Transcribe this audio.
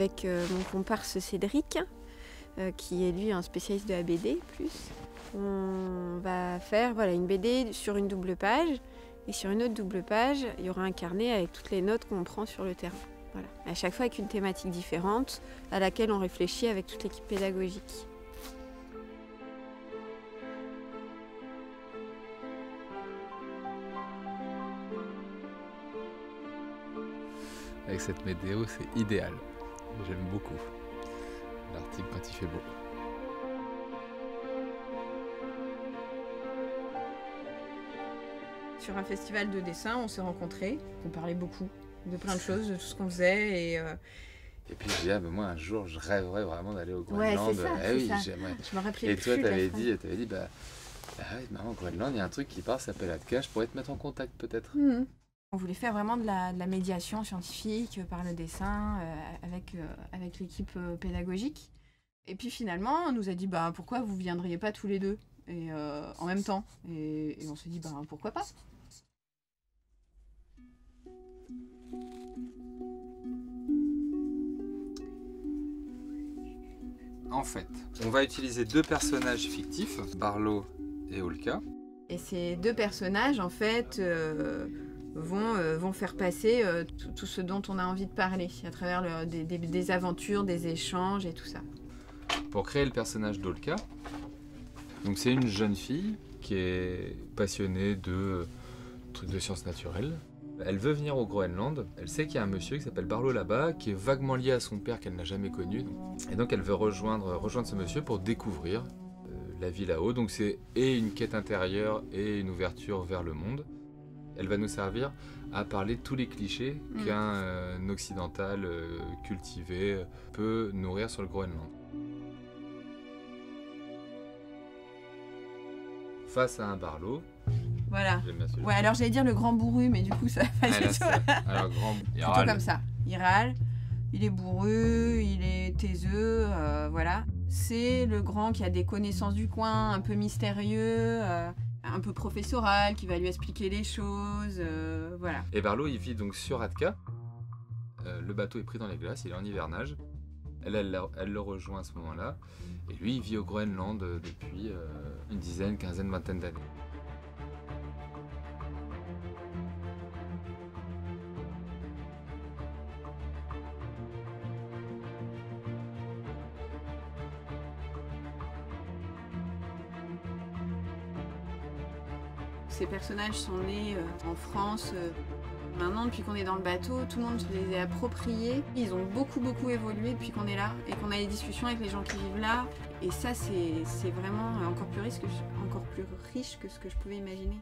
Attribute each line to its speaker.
Speaker 1: avec mon comparse Cédric, qui est lui un spécialiste de la BD plus. On va faire une BD sur une double page, et sur une autre double page, il y aura un carnet avec toutes les notes qu'on prend sur le terrain. Voilà. À chaque fois avec une thématique différente, à laquelle on réfléchit avec toute l'équipe pédagogique.
Speaker 2: Avec cette météo, c'est idéal. J'aime beaucoup l'Arctique quand il fait beau.
Speaker 3: Sur un festival de dessin, on s'est rencontrés, on parlait beaucoup de plein de choses, de tout ce qu'on faisait.
Speaker 2: Et puis je dis, moi un jour je rêverais vraiment d'aller au Groenland.
Speaker 1: Ouais, c'est ça,
Speaker 2: oui,
Speaker 1: ça.
Speaker 2: j'aimerais.
Speaker 1: Je me rappelais
Speaker 2: Et toi,
Speaker 1: plus
Speaker 2: t'avais dit, ouais, maman, au Groenland, il y a un truc qui part, ça s'appelle Atka, je pourrais te mettre en contact peut-être.
Speaker 3: On voulait faire vraiment de la médiation scientifique par le dessin avec l'équipe pédagogique. Et puis finalement, on nous a dit pourquoi vous viendriez pas tous les deux et en même temps. Et on s'est dit pourquoi pas.
Speaker 2: En fait, on va utiliser deux personnages fictifs, Barlow et Olka.
Speaker 3: Et ces deux personnages, en fait, vont faire passer tout ce dont on a envie de parler, à travers des aventures, des échanges et tout ça.
Speaker 2: Pour créer le personnage d'Olka, donc c'est une jeune fille qui est passionnée de trucs de sciences naturelles. Elle veut venir au Groenland, elle sait qu'il y a un monsieur qui s'appelle Barlow là-bas, qui est vaguement lié à son père qu'elle n'a jamais connu. Et donc elle veut rejoindre ce monsieur pour découvrir la vie là-haut. Donc c'est et une quête intérieure et une ouverture vers le monde. Elle va nous servir à parler de tous les clichés qu'un occidental cultivé peut nourrir sur le Groenland. Face à un Barlow.
Speaker 3: Voilà. Ouais, alors j'allais dire le grand bourru, mais du coup ça va pas du tout.
Speaker 2: Alors grand, il
Speaker 3: plutôt comme ça. Il râle, il est bourru, il est taiseux, voilà. C'est le grand qui a des connaissances du coin, un peu mystérieux, un peu professoral, qui va lui expliquer les choses, voilà.
Speaker 2: Et Barlow, il vit donc sur Atka. Le bateau est pris dans les glaces, il est en hivernage. Elle le rejoint à ce moment-là. Et lui, il vit au Groenland depuis une dizaine, quinzaine, vingtaine d'années.
Speaker 3: Ces personnages sont nés en France. Maintenant, depuis qu'on est dans le bateau, tout le monde se les a appropriés. Ils ont beaucoup évolué depuis qu'on est là et qu'on a des discussions avec les gens qui vivent là. Et ça, c'est vraiment encore plus riche que ce que je pouvais imaginer.